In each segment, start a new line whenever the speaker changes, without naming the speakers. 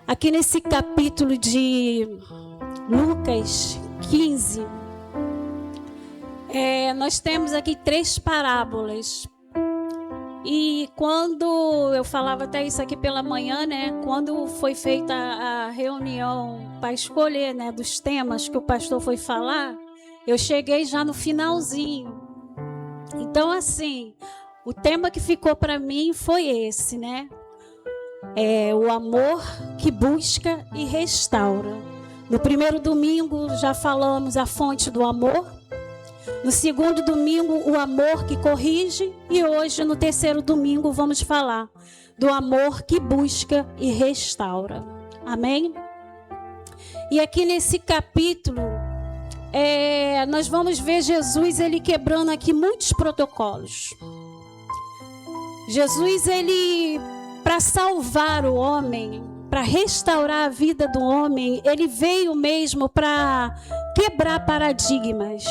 Aqui nesse capítulo de Lucas 15, nós temos aqui 3 parábolas. E quando eu falava até isso aqui pela manhã, quando foi feita a reunião para escolher, dos temas que o pastor foi falar, eu cheguei já no finalzinho. Então, assim, o tema que ficou para mim foi esse, o amor que busca e restaura. No primeiro domingo já falamos a fonte do amor. No segundo domingo, o amor que corrige. E hoje, no terceiro domingo, vamos falar do amor que busca e restaura. Amém? E aqui nesse capítulo, nós vamos ver Jesus, ele quebrando aqui muitos protocolos. Jesus, ele, para salvar o homem, para restaurar a vida do homem, ele veio mesmo para quebrar paradigmas.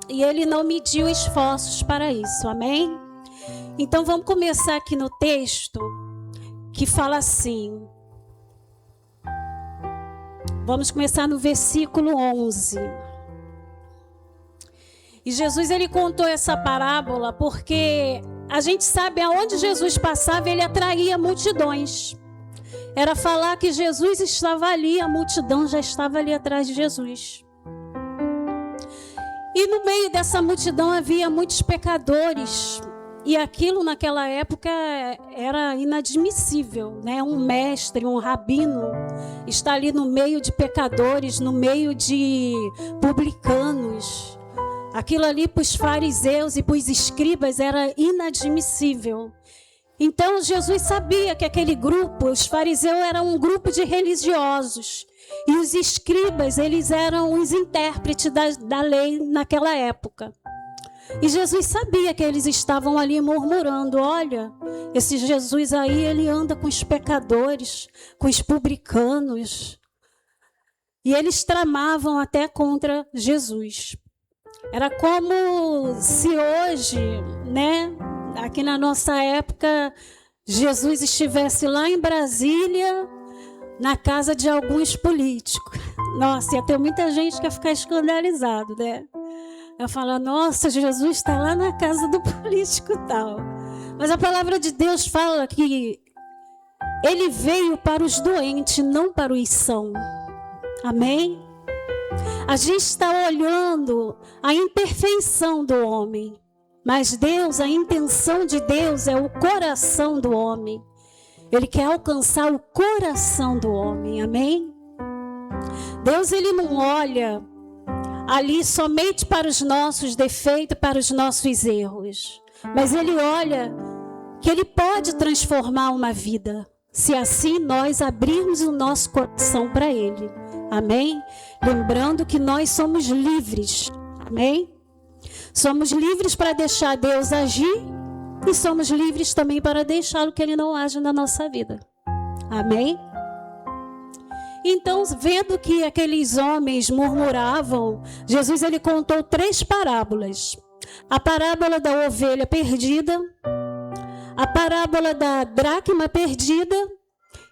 E ele não mediu esforços para isso, amém? Então vamos começar aqui no texto que fala assim. Vamos começar no versículo 11. E Jesus, ele contou essa parábola porque a gente sabe aonde Jesus passava, ele atraía multidões. Era falar que Jesus estava ali, a multidão já estava ali atrás de Jesus. E no meio dessa multidão havia muitos pecadores. E aquilo naquela época era inadmissível, Um mestre, um rabino, está ali no meio de pecadores, no meio de publicanos. Aquilo ali para os fariseus e para os escribas era inadmissível. Então Jesus sabia que aquele grupo, os fariseus, eram um grupo de religiosos. E os escribas, eles eram os intérpretes da lei naquela época. E Jesus sabia que eles estavam ali murmurando, olha, esse Jesus aí, ele anda com os pecadores, com os publicanos. E eles tramavam até contra Jesus. Era como se hoje, aqui na nossa época, Jesus estivesse lá em Brasília, na casa de alguns políticos. Nossa, ia ter muita gente que ia ficar escandalizado, Eu falo, nossa, Jesus está lá na casa do político e tal. Mas a palavra de Deus fala que ele veio para os doentes, não para os sãos. Amém? A gente está olhando a imperfeição do homem. Mas Deus, a intenção de Deus é o coração do homem. Ele quer alcançar o coração do homem, amém? Deus, ele não olha ali somente para os nossos defeitos, para os nossos erros. Mas ele olha que ele pode transformar uma vida, se assim nós abrirmos o nosso coração para ele, amém? Lembrando que nós somos livres, amém? Somos livres para deixar Deus agir. E somos livres também para deixá-lo que ele não age na nossa vida. Amém? Então, vendo que aqueles homens murmuravam, Jesus, ele contou 3 parábolas. A parábola da ovelha perdida, a parábola da dracma perdida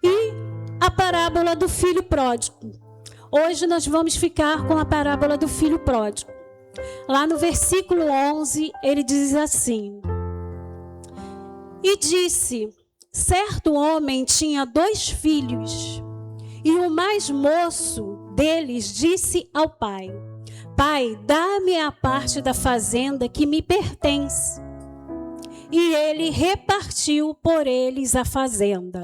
e a parábola do filho pródigo. Hoje nós vamos ficar com a parábola do filho pródigo. Lá no versículo 11, ele diz assim: E disse, certo homem tinha 2 filhos, e o mais moço deles disse ao pai, Pai, dá-me a parte da fazenda que me pertence. E ele repartiu por eles a fazenda.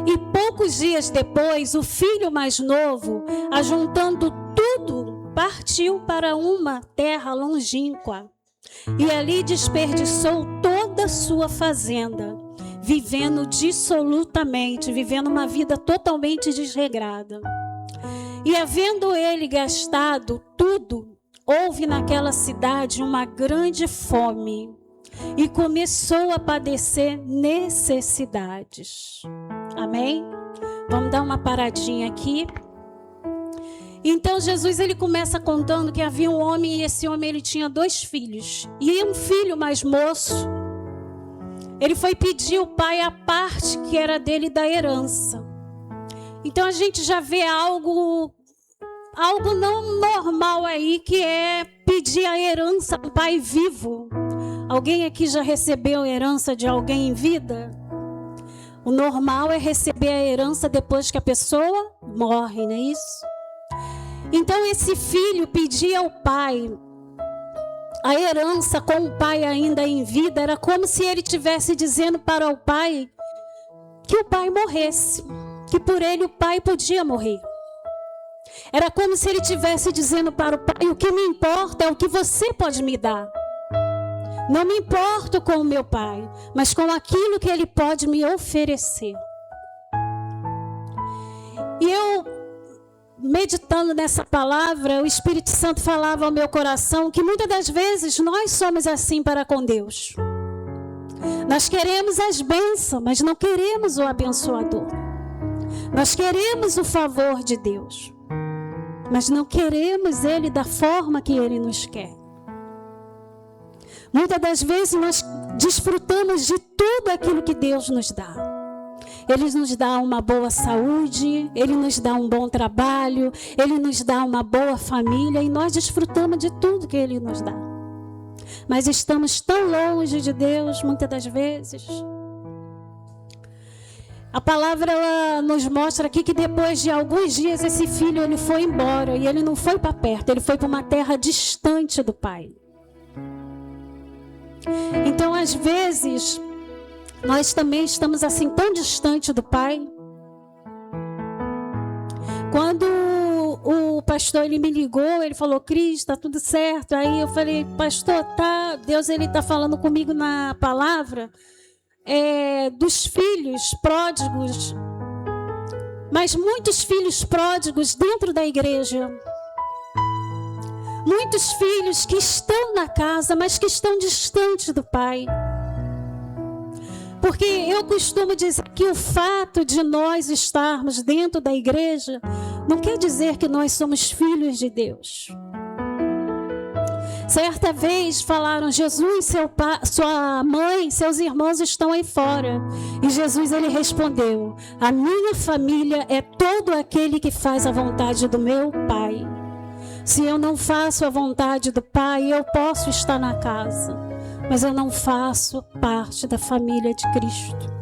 E poucos dias depois, o filho mais novo, ajuntando tudo, partiu para uma terra longínqua. E ali desperdiçou toda a sua fazenda, vivendo dissolutamente, vivendo uma vida totalmente desregrada. E havendo ele gastado tudo, houve naquela cidade uma grande fome, e começou a padecer necessidades. Amém? Vamos dar uma paradinha aqui. Então Jesus, ele começa contando que havia um homem, e esse homem ele tinha 2 filhos. E um filho mais moço, ele foi pedir ao pai a parte que era dele da herança. Então a gente já vê algo não normal aí, que é pedir a herança do pai vivo. Alguém aqui já recebeu a herança de alguém em vida? O normal é receber a herança depois que a pessoa morre, não é isso? Então esse filho pedia ao pai a herança com o pai ainda em vida. Era como se ele estivesse dizendo para o pai que o pai morresse, que por ele o pai podia morrer. Era como se ele estivesse dizendo para o pai: o que me importa é o que você pode me dar. Não me importo com o meu pai, mas com aquilo que ele pode me oferecer. E eu, meditando nessa palavra, o Espírito Santo falava ao meu coração que muitas das vezes nós somos assim para com Deus. Nós queremos as bênçãos, mas não queremos o abençoador. Nós queremos o favor de Deus, mas não queremos Ele da forma que Ele nos quer. Muitas das vezes nós desfrutamos de tudo aquilo que Deus nos dá. Ele nos dá uma boa saúde, Ele nos dá um bom trabalho, Ele nos dá uma boa família, e nós desfrutamos de tudo que Ele nos dá. Mas estamos tão longe de Deus, muitas das vezes. A palavra ela nos mostra aqui que depois de alguns dias esse filho ele foi embora, e ele não foi para perto, ele foi para uma terra distante do pai. Então, às vezes, nós também estamos assim tão distante do pai. Quando o pastor ele me ligou, ele falou: Cris, está tudo certo. Aí eu falei: pastor, tá, Deus ele está falando comigo na palavra dos filhos pródigos, mas muitos filhos pródigos dentro da igreja. Muitos filhos que estão na casa, mas que estão distantes do pai. Porque eu costumo dizer que o fato de nós estarmos dentro da igreja não quer dizer que nós somos filhos de Deus. Certa vez falaram: Jesus, seu pai, sua mãe, seus irmãos estão aí fora. E Jesus ele respondeu: a minha família é todo aquele que faz a vontade do meu pai. Se eu não faço a vontade do pai, eu posso estar na casa, mas eu não faço parte da família de Cristo.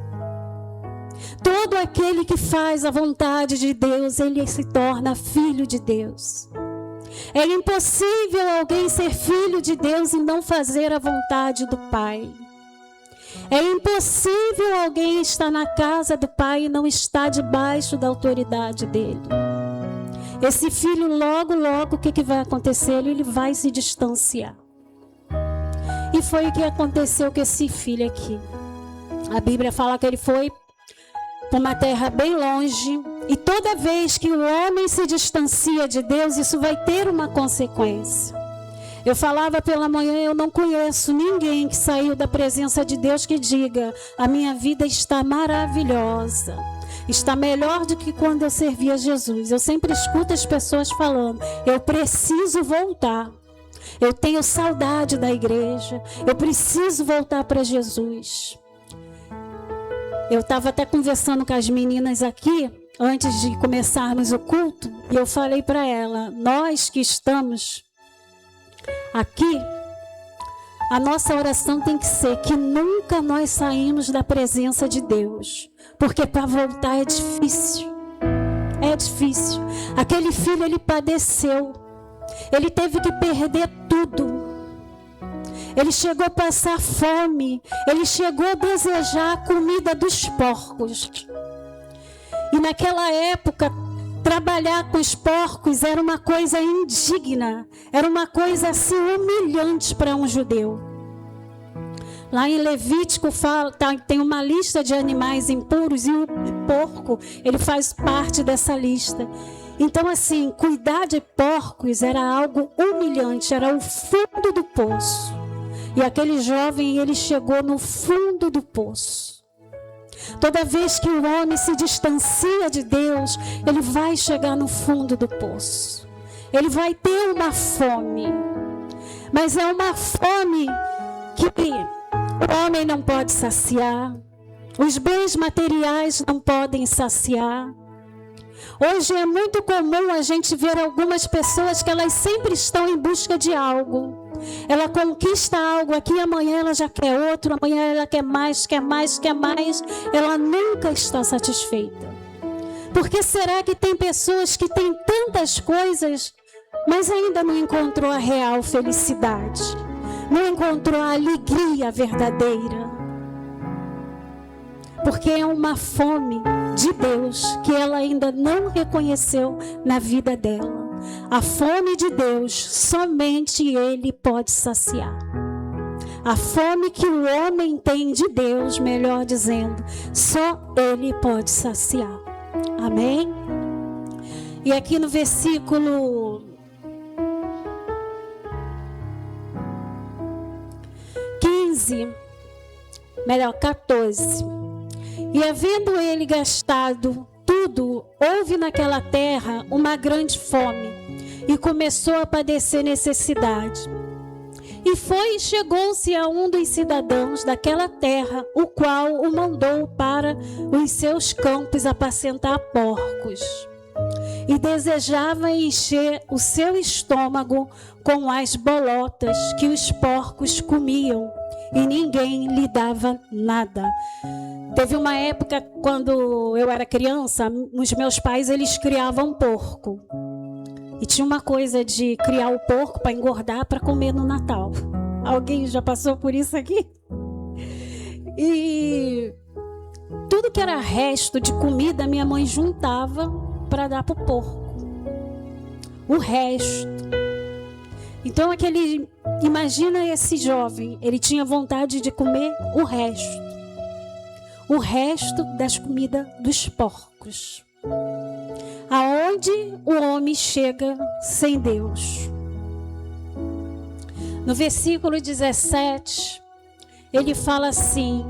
Todo aquele que faz a vontade de Deus, ele se torna filho de Deus. É impossível alguém ser filho de Deus e não fazer a vontade do Pai. É impossível alguém estar na casa do Pai e não estar debaixo da autoridade dele. Esse filho, logo, o que vai acontecer? Ele vai se distanciar. E foi o que aconteceu com esse filho aqui. A Bíblia fala que ele foi para uma terra bem longe. E toda vez que o homem se distancia de Deus, isso vai ter uma consequência. Eu falava pela manhã: eu não conheço ninguém que saiu da presença de Deus que diga: a minha vida está maravilhosa, está melhor do que quando eu servia Jesus. Eu sempre escuto as pessoas falando: eu preciso voltar, eu tenho saudade da igreja, eu preciso voltar para Jesus. Eu estava até conversando com as meninas aqui, antes de começarmos o culto, e eu falei para ela: nós que estamos aqui, a nossa oração tem que ser que nunca nós saímos da presença de Deus, porque para voltar é difícil. É difícil. Aquele filho, ele padeceu, ele teve que perder tudo. Ele chegou a passar fome, ele chegou a desejar a comida dos porcos. E naquela época, trabalhar com os porcos era uma coisa indigna, era uma coisa assim humilhante para um judeu. Lá em Levítico tem uma lista de animais impuros e o porco, ele faz parte dessa lista. Então assim, cuidar de porcos era algo humilhante, era o fundo do poço. E aquele jovem, ele chegou no fundo do poço. Toda vez que o homem se distancia de Deus, ele vai chegar no fundo do poço. Ele vai ter uma fome. Mas é uma fome que O homem não pode saciar. Os bens materiais não podem saciar. Hoje é muito comum a gente ver algumas pessoas que elas sempre estão em busca de algo. Ela conquista algo aqui, amanhã ela já quer outro, amanhã ela quer mais, quer mais, quer mais. Ela nunca está satisfeita. Por que será que tem pessoas que têm tantas coisas, mas ainda não encontrou a real felicidade? Não encontrou a alegria verdadeira? Porque é uma fome de Deus que ela ainda não reconheceu na vida dela. A fome de Deus, somente Ele pode saciar. A fome que o homem tem de Deus, melhor dizendo, só Ele pode saciar. Amém? E aqui no versículo 14. E havendo ele gastado tudo, houve naquela terra uma grande fome, e começou a padecer necessidade. E foi e chegou-se a um dos cidadãos daquela terra, o qual o mandou para os seus campos apacentar porcos. E desejava encher o seu estômago com as bolotas que os porcos comiam, e ninguém lhe dava nada. Teve uma época, quando eu era criança, os meus pais, eles criavam porco. E tinha uma coisa de criar o porco para engordar, para comer no Natal. Alguém já passou por isso aqui? E tudo que era resto de comida, minha mãe juntava para dar para o porco. O resto. Então, imagina esse jovem, ele tinha vontade de comer o resto. O resto das comidas dos porcos. Aonde o homem chega sem Deus. No versículo 17, ele fala assim: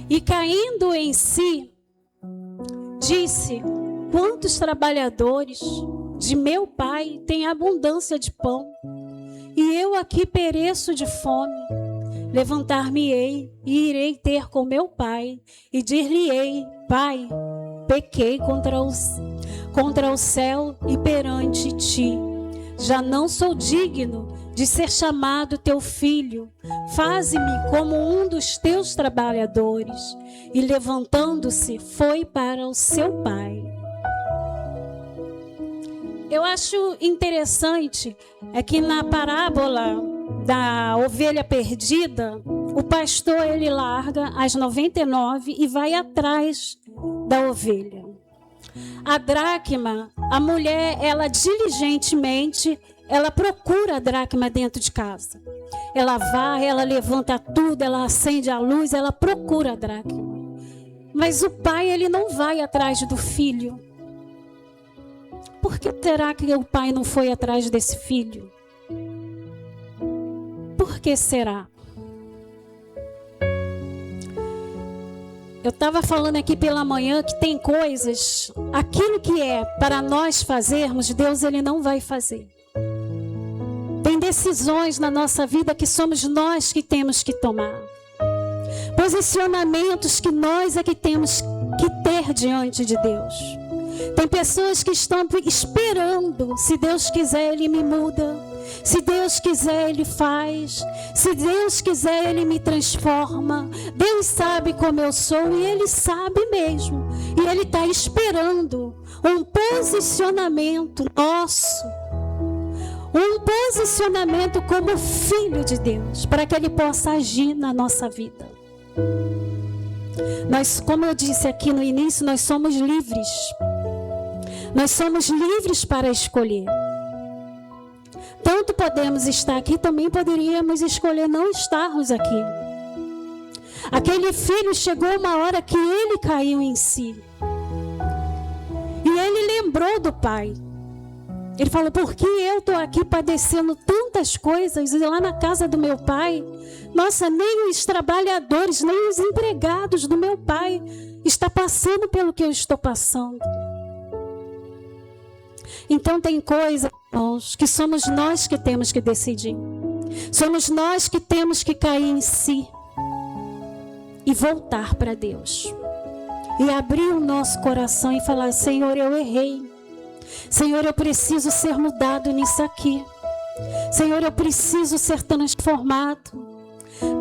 e caindo em si, disse: quantos trabalhadores de meu pai têm abundância de pão, e eu aqui pereço de fome. Levantar-me-ei e irei ter com meu pai, e dir-lhe-ei: Pai, pequei contra o céu e perante ti. Já não sou digno de ser chamado teu filho. Faze-me como um dos teus trabalhadores. E levantando-se, foi para o seu pai. Eu acho interessante é que na parábola da ovelha perdida, o pastor ele larga as 99 e vai atrás da ovelha. A dracma, a mulher, ela diligentemente, ela procura a dracma dentro de casa. Ela vai, ela levanta tudo, ela acende a luz, ela procura a dracma. Mas o pai, ele não vai atrás do filho. Por que será que o pai não foi atrás desse filho? Por que será? Eu estava falando aqui pela manhã que tem coisas, aquilo que é para nós fazermos, Deus ele não vai fazer. Tem decisões na nossa vida que somos nós que temos que tomar. Posicionamentos que nós é que temos que ter diante de Deus. Tem pessoas que estão esperando, se Deus quiser Ele me muda, se Deus quiser Ele faz, se Deus quiser Ele me transforma. Deus sabe como eu sou e Ele sabe mesmo. E Ele está esperando um posicionamento nosso, um posicionamento como filho de Deus, para que Ele possa agir na nossa vida. Nós, como eu disse aqui no início, nós somos livres. Nós somos livres para escolher. Tanto podemos estar aqui, também poderíamos escolher não estarmos aqui. Aquele filho chegou uma hora que ele caiu em si. E ele lembrou do pai. Ele falou: por que eu estou aqui padecendo tantas coisas e lá na casa do meu pai? Nossa, nem os trabalhadores, nem os empregados do meu pai estão passando pelo que eu estou passando. Então tem coisas, irmãos, que somos nós que temos que decidir. Somos nós que temos que cair em si e voltar para Deus. E abrir o nosso coração e falar: Senhor, eu errei. Senhor, eu preciso ser mudado nisso aqui. Senhor, eu preciso ser transformado.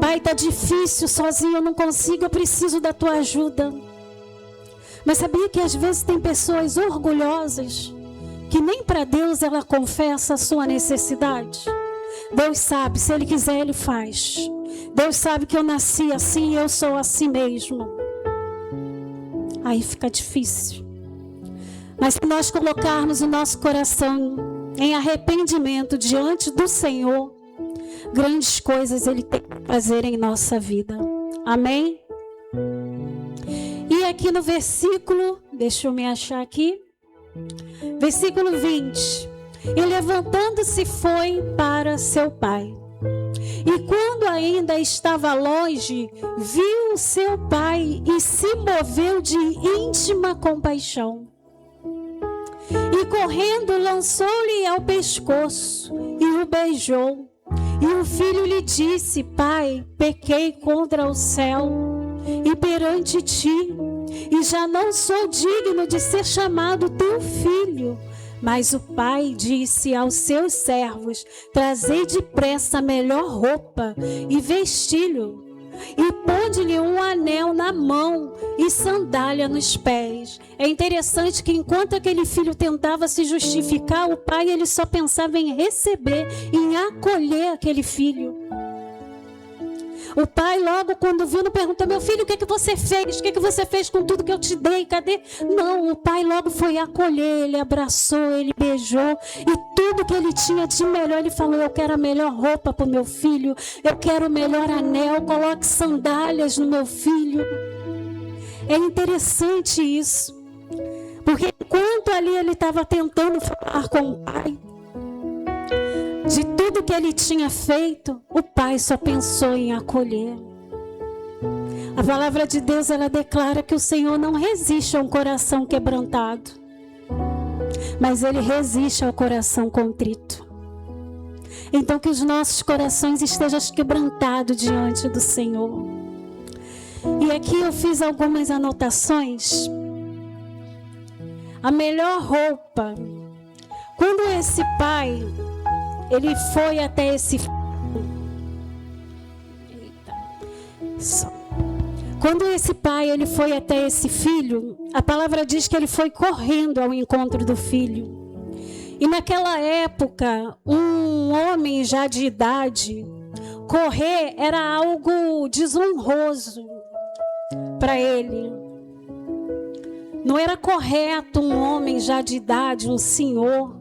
Pai, está difícil, sozinho eu não consigo, eu preciso da tua ajuda. Mas sabia que às vezes tem pessoas orgulhosas que nem para Deus ela confessa a sua necessidade? Deus sabe, se Ele quiser Ele faz. Deus sabe que eu nasci assim e eu sou assim mesmo. Aí fica difícil. Mas se nós colocarmos o nosso coração em arrependimento diante do Senhor, grandes coisas Ele tem que fazer em nossa vida. Amém? E aqui no versículo, deixa eu me achar aqui, versículo 20. E levantando-se foi para seu pai. E quando ainda estava longe, viu seu pai e se moveu de íntima compaixão. E correndo lançou-lhe ao pescoço e o beijou. E o filho lhe disse: Pai, pequei contra o céu e perante ti, e já não sou digno de ser chamado teu filho. Mas o pai disse aos seus servos: Trazei depressa a melhor roupa e vesti-lo, e pôde-lhe um anel na mão e sandália nos pés. É interessante que enquanto aquele filho tentava se justificar, o pai ele só pensava em receber, em acolher aquele filho. O pai logo quando viu não perguntou: meu filho, o que você fez? O que você fez com tudo que eu te dei? Cadê? Não, o pai logo foi acolher, ele abraçou, ele beijou. E tudo que ele tinha de melhor, ele falou: eu quero a melhor roupa para o meu filho. Eu quero o melhor anel, coloque sandálias no meu filho. É interessante isso. Porque enquanto ali ele estava tentando falar com o pai, de tudo que ele tinha feito, o pai só pensou em acolher. A palavra de Deus, ela declara que o Senhor não resiste a um coração quebrantado, mas Ele resiste ao coração contrito. Então que os nossos corações estejam quebrantados diante do Senhor. E aqui eu fiz algumas anotações. A melhor roupa. Quando esse pai ele foi até esse filho. Quando esse pai ele foi até esse filho, a palavra diz que ele foi correndo ao encontro do filho. E naquela época, um homem já de idade, correr era algo desonroso para ele. Não era correto um homem já de idade, um senhor,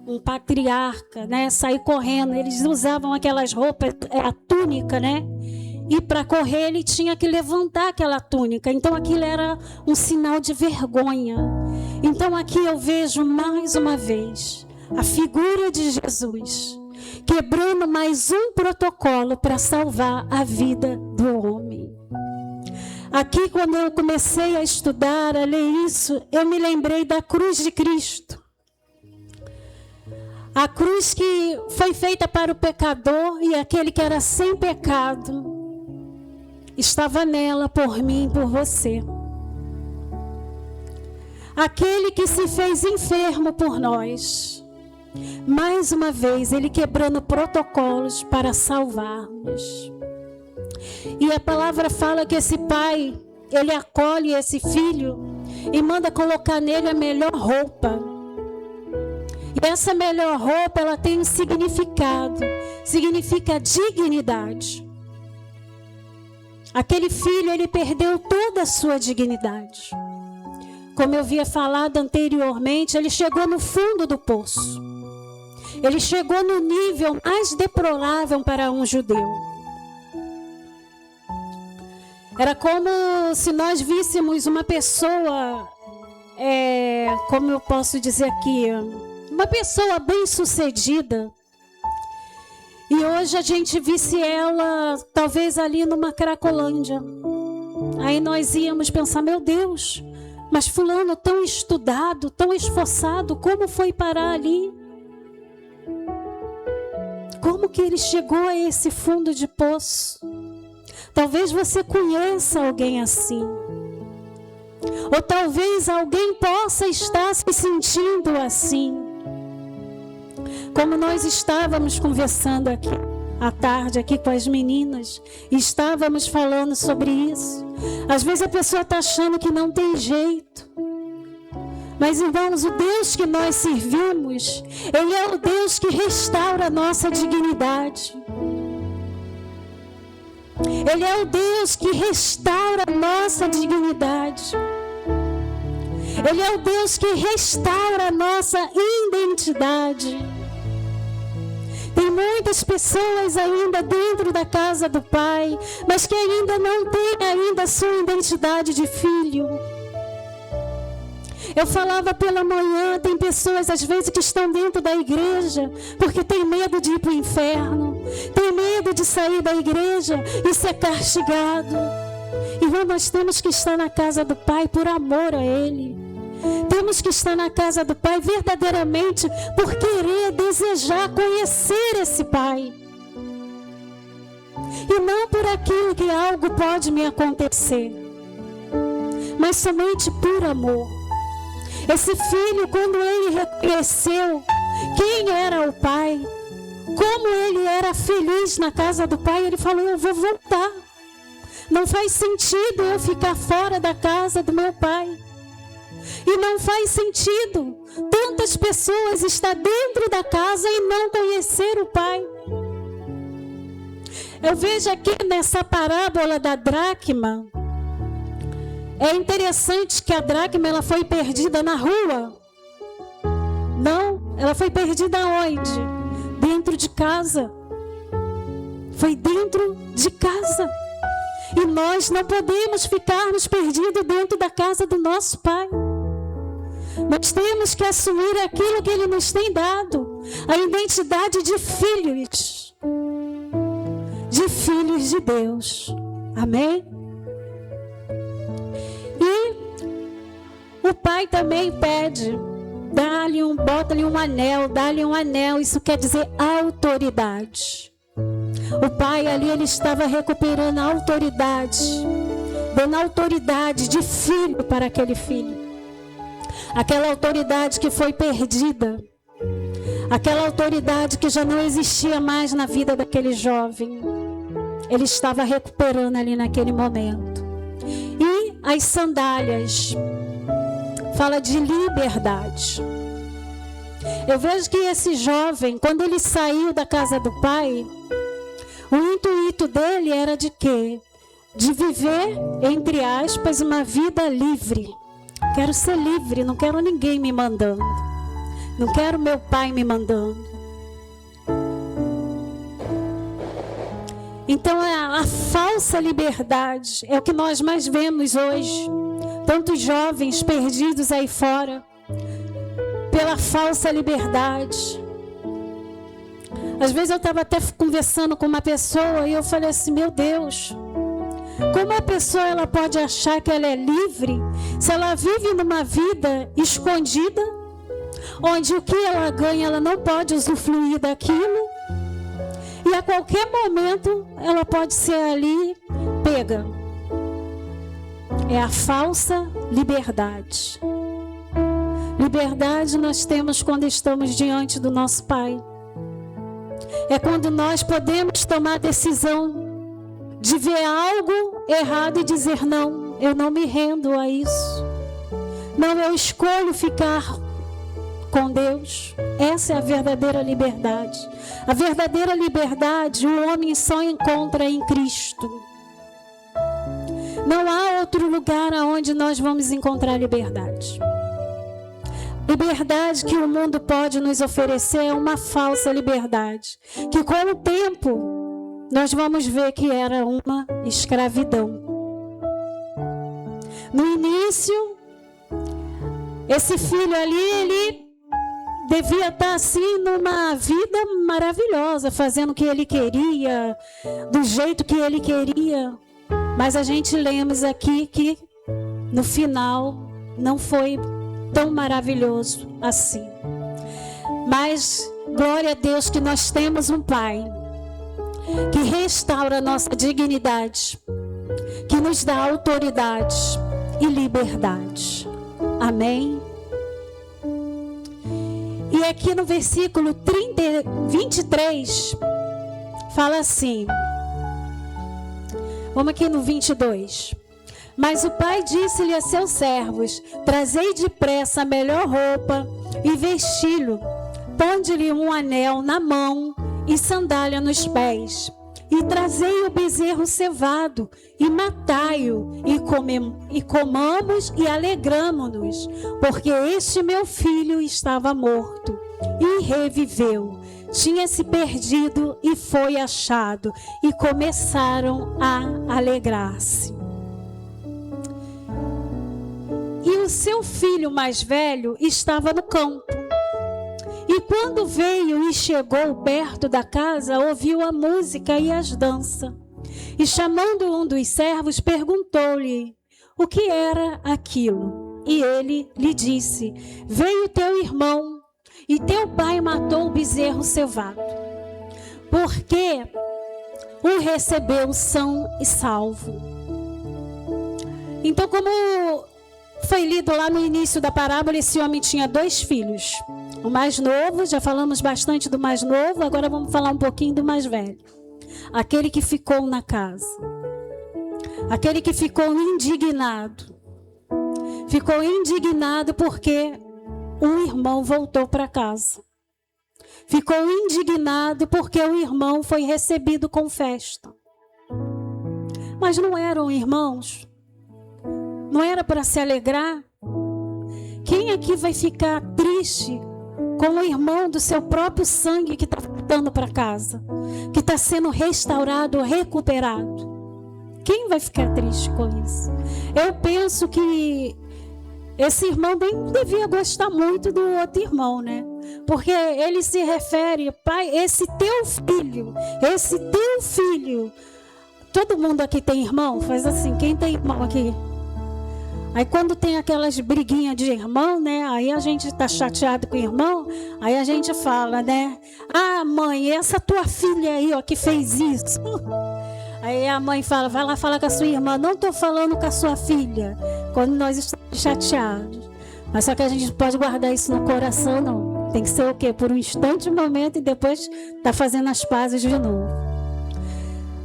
um patriarca, né, sair correndo. Eles usavam aquelas roupas, a túnica, né? E para correr ele tinha que levantar aquela túnica. Então aquilo era um sinal de vergonha. Então aqui eu vejo mais uma vez a figura de Jesus quebrando mais um protocolo para salvar a vida do homem. Aqui quando eu comecei a estudar, a ler isso, eu me lembrei da cruz de Cristo. A cruz que foi feita para o pecador, e aquele que era sem pecado estava nela por mim e por você. Aquele que se fez enfermo por nós. Mais uma vez, ele quebrando protocolos para salvar-nos. E a palavra fala que esse pai, ele acolhe esse filho e manda colocar nele a melhor roupa. E essa melhor roupa, ela tem um significado. Significa dignidade. Aquele filho, ele perdeu toda a sua dignidade. Como eu havia falado anteriormente, ele chegou no fundo do poço. Ele chegou no nível mais deplorável para um judeu. Era como se nós víssemos uma pessoa, como eu posso dizer aqui, uma pessoa bem-sucedida, e hoje a gente visse ela talvez ali numa Cracolândia. Aí nós íamos pensar: meu Deus, mas fulano tão estudado, tão esforçado, como foi parar ali? como que ele chegou a esse fundo de poço. Talvez você conheça alguém assim. Ou talvez alguém possa estar se sentindo assim. Como nós estávamos conversando aqui à tarde, aqui com as meninas, e estávamos falando sobre isso. Às vezes a pessoa está achando que não tem jeito. Mas, irmãos, o Deus que nós servimos, Ele é o Deus que restaura a nossa dignidade. Ele é o Deus que restaura a nossa dignidade. Ele é o Deus que restaura a nossa identidade. Tem muitas pessoas ainda dentro da casa do Pai, mas que ainda não têm ainda a sua identidade de filho. Eu falava pela manhã, tem pessoas às vezes que estão dentro da igreja porque tem medo de ir para o inferno, tem medo de sair da igreja e ser castigado. Irmão, nós temos que estar na casa do Pai por amor a Ele. Temos que estar na casa do Pai verdadeiramente por querer, desejar, conhecer esse Pai. E não por aquilo que algo pode me acontecer, mas somente por amor. Esse filho, quando ele reconheceu quem era o pai, como ele era feliz na casa do pai, ele falou: eu vou voltar. Não faz sentido eu ficar fora da casa do meu pai. E não faz sentido tantas pessoas estar dentro da casa e não conhecer o pai. Eu vejo aqui nessa parábola da dracma. É interessante que a dracma ela foi perdida na rua. Não, ela foi perdida onde? Dentro de casa. Foi dentro de casa. E nós não podemos ficarmos perdidos dentro da casa do nosso Pai. Nós temos que assumir aquilo que Ele nos tem dado. A identidade de filhos. De filhos de Deus. Amém? E o pai também pede, bota-lhe um anel, dá-lhe um anel, isso quer dizer autoridade. O pai ali, ele estava recuperando a autoridade, dando autoridade de filho para aquele filho. Aquela autoridade que foi perdida, aquela autoridade que já não existia mais na vida daquele jovem, ele estava recuperando ali naquele momento. E as sandálias fala de liberdade. Eu vejo que esse jovem, quando ele saiu da casa do pai, o intuito dele era de quê? De viver, entre aspas, uma vida livre. Quero ser livre, não quero ninguém me mandando. Não quero meu pai me mandando. Então a falsa liberdade é o que nós mais vemos hoje. Tantos jovens perdidos aí fora pela falsa liberdade. Às vezes eu estava até conversando com uma pessoa e eu falei assim: meu Deus, como a pessoa ela pode achar que ela é livre se ela vive numa vida escondida, onde o que ela ganha ela não pode usufruir daquilo? E a qualquer momento ela pode ser ali pega. É a falsa liberdade. Liberdade nós temos quando estamos diante do nosso Pai. É quando nós podemos tomar a decisão de ver algo errado e dizer: não, eu não me rendo a isso. Não, eu escolho ficar com Deus. Essa é a verdadeira liberdade. A verdadeira liberdade o homem só encontra em Cristo. Não há outro lugar aonde nós vamos encontrar liberdade. Liberdade que o mundo pode nos oferecer é uma falsa liberdade, que com o tempo nós vamos ver que era uma escravidão. No início, esse filho ali, ele devia estar assim numa vida maravilhosa, fazendo o que ele queria, do jeito que ele queria. Mas a gente lemos aqui que no final não foi tão maravilhoso assim. Mas glória a Deus que nós temos um Pai que restaura a nossa dignidade, que nos dá autoridade e liberdade. Amém? E aqui no versículo 23, fala assim. Vamos aqui no 22. Mas o pai disse-lhe a seus servos: trazei depressa a melhor roupa e vesti-lo. Ponde-lhe um anel na mão e sandália nos pés. E trazei o bezerro cevado e matai-o e comamos e alegramo-nos, porque este meu filho estava morto e reviveu. Tinha se perdido e foi achado, e começaram a alegrar-se. E o seu filho mais velho estava no campo. E quando veio e chegou perto da casa, ouviu a música e as danças. E chamando um dos servos, perguntou-lhe o que era aquilo. E ele lhe disse: veio teu irmão, e teu pai matou o bezerro cevado, porque o recebeu são e salvo. Então, como foi lido lá no início da parábola, esse homem tinha 2 filhos. O mais novo, já falamos bastante do mais novo, agora vamos falar um pouquinho do mais velho. Aquele que ficou na casa. Aquele que ficou indignado. Ficou indignado porque um irmão voltou para casa. Ficou indignado porque o irmão foi recebido com festa. Mas não eram irmãos? Não era para se alegrar? Quem aqui vai ficar triste com o irmão do seu próprio sangue que está voltando para casa? Que está sendo restaurado, recuperado? Quem vai ficar triste com isso? Eu penso que esse irmão nem devia gostar muito do outro irmão, né? Porque ele se refere: pai, esse teu filho. Todo mundo aqui tem irmão? Faz assim, quem tem irmão aqui? Aí quando tem aquelas briguinhas de irmão, né? Aí a gente tá chateado com o irmão, aí a gente fala, né? Ah, mãe, essa tua filha aí, ó, que fez isso. Aí a mãe fala, vai lá falar com a sua irmã. Não tô falando com a sua filha, quando nós estamos chateados. Mas só que a gente não pode guardar isso no coração, não. Tem que ser o quê? Por um instante, um momento, e depois tá fazendo as pazes de novo.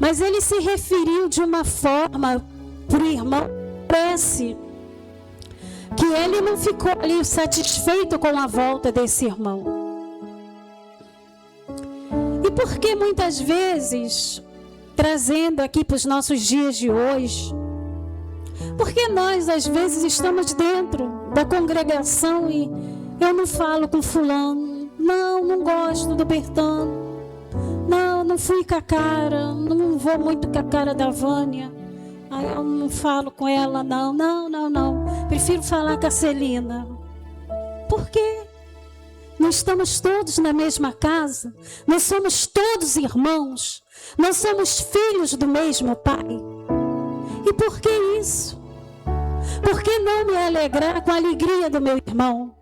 Mas ele se referiu de uma forma pro irmão, parece que ele não ficou ali satisfeito com a volta desse irmão. E por que muitas vezes, trazendo aqui para os nossos dias de hoje, porque nós às vezes estamos dentro da congregação e eu não falo com fulano, não gosto do Bertano, não fui com a cara, não vou muito com a cara da Vânia, eu não falo com ela, não. Prefiro falar com a Celina. Por quê? Nós estamos todos na mesma casa. Nós somos todos irmãos. Nós somos filhos do mesmo Pai. E por que isso? Por que não me alegrar com a alegria do meu irmão?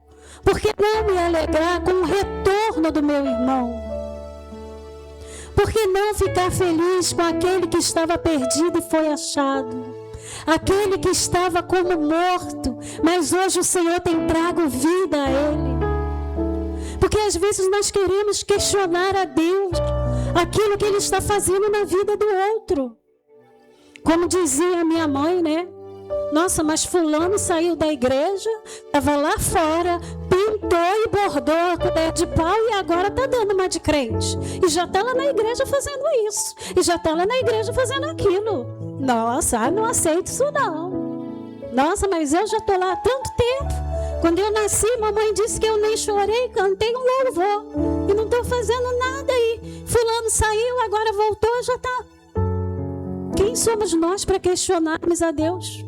Por que não me alegrar com o retorno do meu irmão? Por que não ficar feliz com aquele que estava perdido e foi achado? Aquele que estava como morto, mas hoje o Senhor tem trago vida a ele. Porque às vezes nós queremos questionar a Deus aquilo que Ele está fazendo na vida do outro. Como dizia a minha mãe, né? Nossa, mas fulano saiu da igreja, estava lá fora, pintou e bordou a colher de pau e agora está dando uma de crente. E já está lá na igreja fazendo isso. E já está lá na igreja fazendo aquilo. Nossa, não aceito isso não. Nossa, mas eu já estou lá há tanto tempo. Quando eu nasci, mamãe disse que eu nem chorei, cantei um louvor. E não estou fazendo nada aí. Fulano saiu, agora voltou, já está. Quem somos nós para questionarmos a Deus?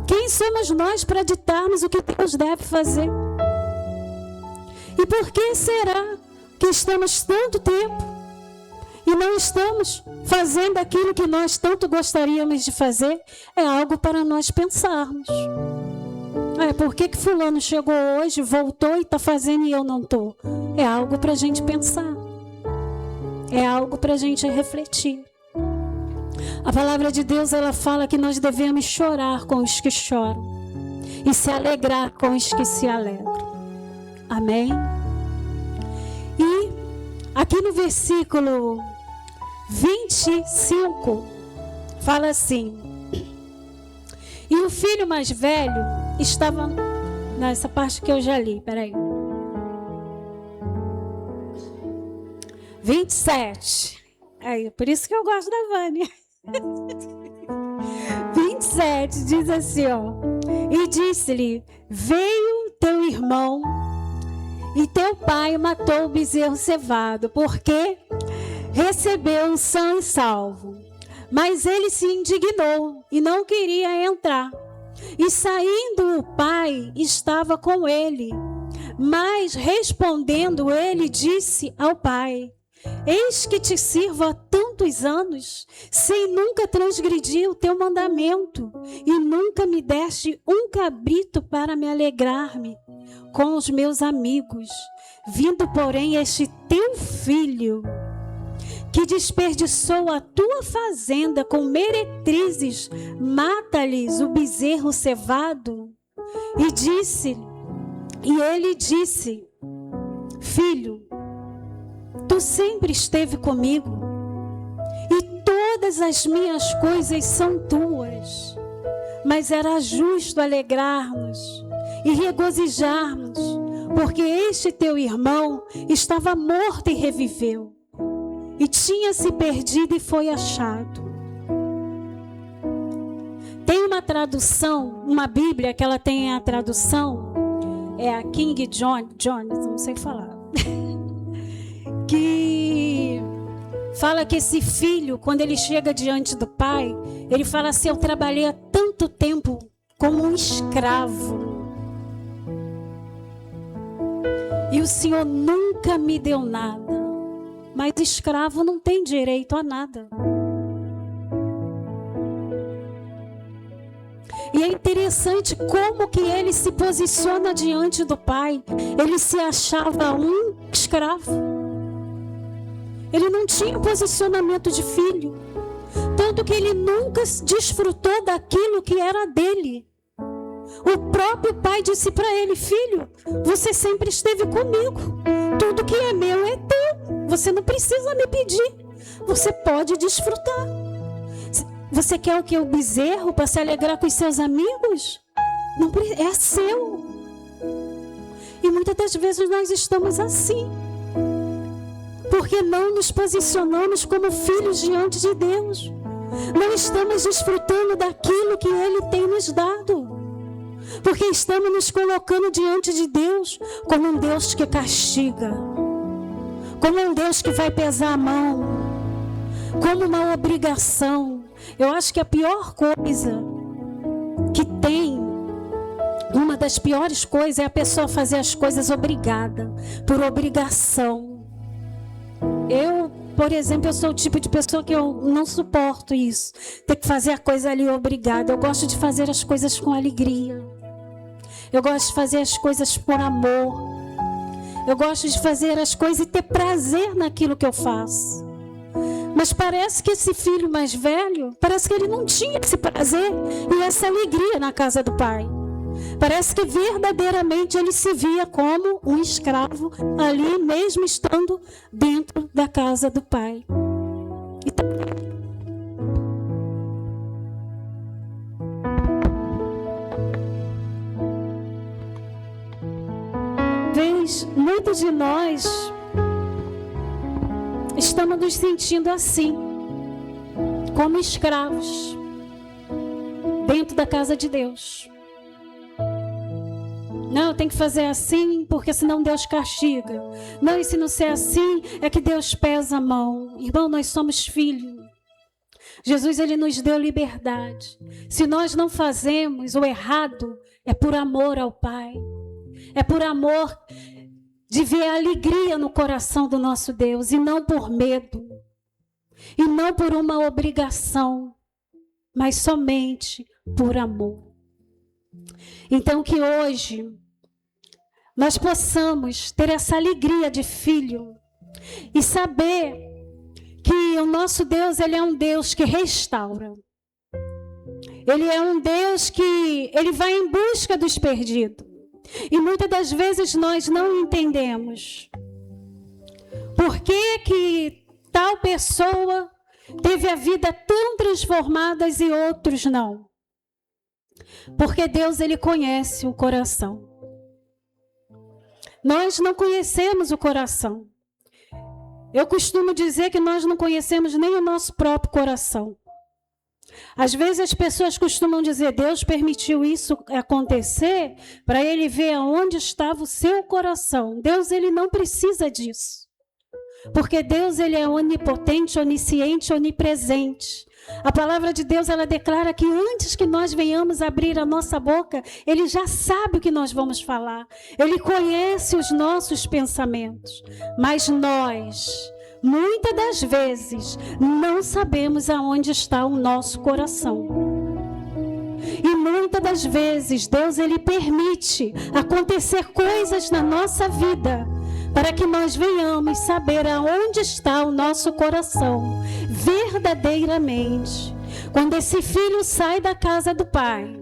Quem somos nós para ditarmos o que Deus deve fazer? E por que será que estamos tanto tempo e não estamos fazendo aquilo que nós tanto gostaríamos de fazer? É algo para nós pensarmos. Por que fulano chegou hoje, voltou e está fazendo e eu não estou? É algo para a gente pensar. É algo para a gente refletir. A palavra de Deus, ela fala que nós devemos chorar com os que choram e se alegrar com os que se alegram. Amém? E aqui no versículo 25, fala assim: e o filho mais velho estava... Nessa parte que eu já li, peraí. 27. Por isso que eu gosto da Vânia. 27 diz assim, e disse-lhe: veio teu irmão e teu pai matou o bezerro cevado, porque recebeu são e salvo. Mas ele se indignou e não queria entrar. E saindo o pai estava com ele. Mas respondendo ele disse ao pai: eis que te sirvo há tantos anos, sem nunca transgredir o teu mandamento, e nunca me deste um cabrito para me alegrar-me com os meus amigos. Vindo, porém, este teu filho, que desperdiçou a tua fazenda com meretrizes, mata-lhes o bezerro cevado. E ele disse: filho, tu sempre esteve comigo, e todas as minhas coisas são tuas. Mas era justo alegrarmos e regozijarmos, porque este teu irmão estava morto e reviveu, e tinha se perdido e foi achado. Tem uma tradução, uma Bíblia que ela tem a tradução, é a King James, não sei falar, que fala que esse filho, quando ele chega diante do pai, ele fala assim: eu trabalhei há tanto tempo como um escravo, e o Senhor nunca me deu nada. Mas escravo não tem direito a nada. E é interessante como que ele se posiciona diante do pai. Ele se achava um escravo. Ele não tinha posicionamento de filho. Tanto que ele nunca desfrutou daquilo que era dele. O próprio pai disse para ele: filho, você sempre esteve comigo. Tudo que é meu é teu. Você não precisa me pedir. Você pode desfrutar. Você quer o que? O bezerro para se alegrar com os seus amigos? Não, é seu. E muitas das vezes nós estamos assim, porque não nos posicionamos como filhos diante de Deus. Não estamos desfrutando daquilo que Ele tem nos dado, porque estamos nos colocando diante de Deus como um Deus que castiga, como um Deus que vai pesar a mão, como uma obrigação. Eu acho que a pior coisa que tem, uma das piores coisas, é a pessoa fazer as coisas obrigada, por obrigação. Eu, por exemplo, eu sou o tipo de pessoa que eu não suporto isso, ter que fazer a coisa ali obrigada. Eu gosto de fazer as coisas com alegria. Eu gosto de fazer as coisas por amor. Eu gosto de fazer as coisas e ter prazer naquilo que eu faço. Mas parece que esse filho mais velho, parece que ele não tinha esse prazer e essa alegria na casa do pai. Parece que verdadeiramente ele se via como um escravo ali, mesmo estando dentro da casa do pai. Muitos de nós estamos nos sentindo assim, como escravos dentro da casa de Deus. Não, tem que fazer assim, porque senão Deus castiga. Não, e se não ser assim, é que Deus pesa a mão. Irmão, nós somos filhos. Jesus, ele nos deu liberdade. Se nós não fazemos o errado, é por amor ao Pai. É por amor de ver a alegria no coração do nosso Deus, e não por medo, e não por uma obrigação, mas somente por amor. Então que hoje nós possamos ter essa alegria de filho e saber que o nosso Deus, Ele é um Deus que restaura. Ele é um Deus que Ele vai em busca dos perdidos. E muitas das vezes nós não entendemos por que tal pessoa teve a vida tão transformada e outros não. Porque Deus, Ele conhece o coração. Nós não conhecemos o coração. Eu costumo dizer que nós não conhecemos nem o nosso próprio coração. Às vezes as pessoas costumam dizer, Deus permitiu isso acontecer para Ele ver aonde estava o seu coração. Deus, Ele não precisa disso. Porque Deus, Ele é onipotente, onisciente, onipresente. A palavra de Deus, ela declara que antes que nós venhamos abrir a nossa boca, Ele já sabe o que nós vamos falar. Ele conhece os nossos pensamentos. Mas nós, muitas das vezes, não sabemos aonde está o nosso coração. E muitas das vezes, Deus, Ele permite acontecer coisas na nossa vida para que nós venhamos saber aonde está o nosso coração, verdadeiramente. Quando esse filho sai da casa do pai,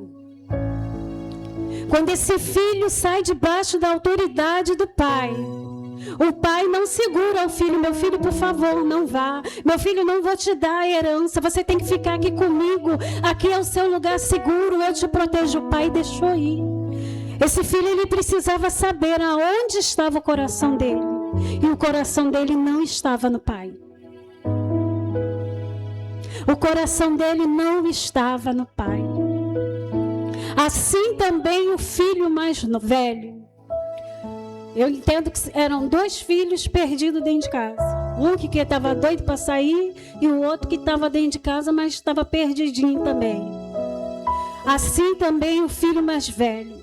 quando esse filho sai debaixo da autoridade do pai, o pai não segura o filho, meu filho, por favor, não vá. Meu filho, não vou te dar a herança, você tem que ficar aqui comigo, aqui é o seu lugar seguro, eu te protejo. O pai deixou ir. Esse filho, ele precisava saber aonde estava o coração dele. E o coração dele não estava no pai. O coração dele não estava no pai. Assim também o filho mais velho. Eu entendo que eram 2 filhos perdidos dentro de casa. Um que estava doido para sair e o outro que estava dentro de casa, mas estava perdidinho também. Assim também o filho mais velho.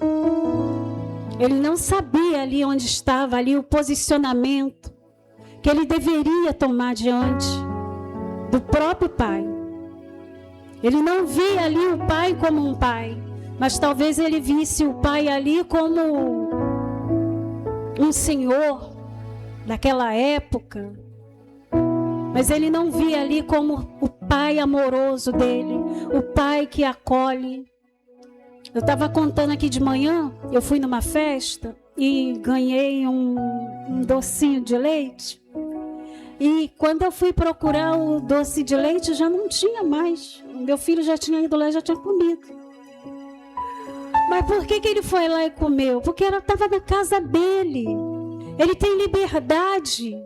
Ele não sabia ali onde estava, ali o posicionamento que ele deveria tomar diante do próprio pai. Ele não via ali o pai como um pai, mas talvez ele visse o pai ali como um senhor daquela época. Mas ele não via ali como o pai amoroso dele, o pai que acolhe. Eu estava contando aqui de manhã, eu fui numa festa e ganhei um docinho de leite. E quando eu fui procurar o doce de leite, já não tinha mais. Meu filho já tinha ido lá e já tinha comido. Mas por que ele foi lá e comeu? Porque ela estava na casa dele. Ele tem liberdade.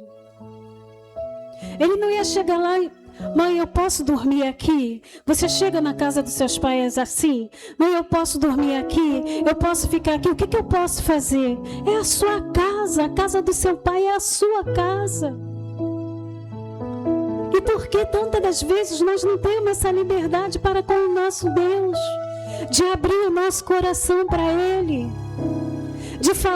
Ele não ia chegar lá e... Mãe, eu posso dormir aqui? Você chega na casa dos seus pais assim? Mãe, eu posso dormir aqui? Eu posso ficar aqui? O que eu posso fazer? É a sua casa. A casa do seu pai é a sua casa. E por que tantas das vezes nós não temos essa liberdade para com o nosso Deus? De abrir o nosso coração para Ele. De falar